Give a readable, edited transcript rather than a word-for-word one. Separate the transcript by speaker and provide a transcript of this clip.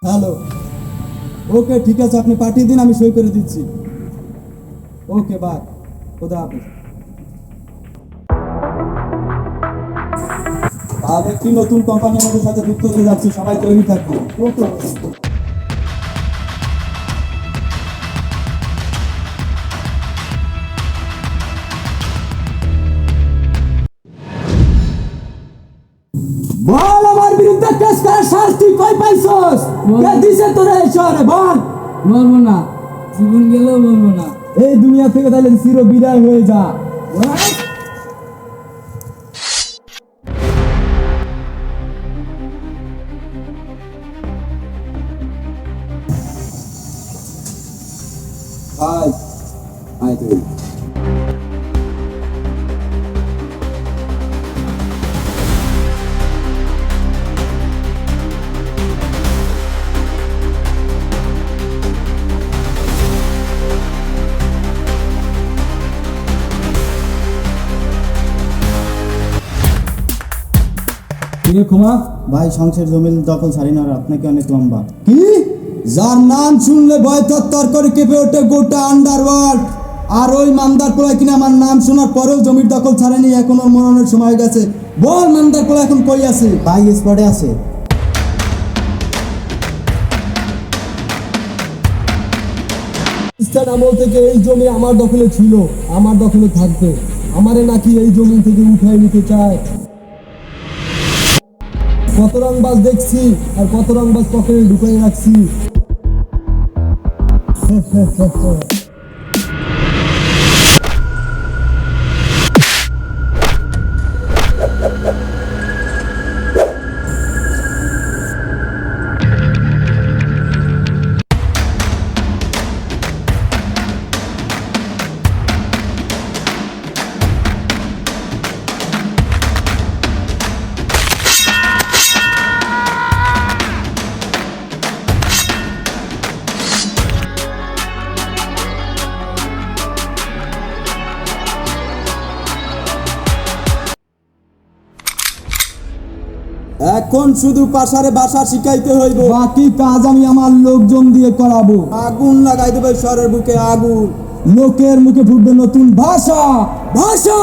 Speaker 1: Hello, ওকে ঠিক আছে, আপনি পাঠিয়ে দিন, আমি সই করে দিচ্ছি। ওকে বাই, খোদা হাফেজ। আর একটি নতুন কোম্পানি আমাদের সাথে যুক্ত হতে যাচ্ছে, সবাই তৈরি থাকবে। ওকে। বল, আমার বিরুদ্ধে কেস করার সাহস তুই কই পাইছস? কে দিছে তোরে এই শহরে? বল।
Speaker 2: বলবো না, জীবন গেলেও বলবো না।
Speaker 1: এই দুনিয়া থেকে তাহলে চির বিদায় হয়ে যা। আয় আয় তুই। ভাই, সংসার জমির দখল ছাড়ি না, আপনাকে অনেক লম্বা। কি? যার নাম শুনলে ভয় তত্তর করে কেঁপে ওঠে গোটা আন্ডারওয়ার্ল্ড, আর ওই মামদার পোলায় কিনা আমার নাম শোনার পরেও জমির দখল ছাড়েনি, এখনো মরণের সময় গেছে। বল, মামদার পোলা এখন কই আছে? ভাই, স্পটে আছে। খ্রিস্টান আমল থেকে এই জমি আমার দখলে ছিল, আমার দখলে থাকবে। আমারে নাকি এই জমি থেকে উঠাই নিতে চায়। কত রংবাজ দেখছি, আর কত রংবাজ পকেটে ঢুকিয়ে রাখছি। এখন শুধু পাশারে ভাষা শিখাইতে হইব, বাকি কাজ আমি আমার লোকজন দিয়ে করাবো। আগুন লাগাই দেবে শহরের বুকে, আগুন। লোকের মুখে ফুটবে নতুন ভাষা। ভাষা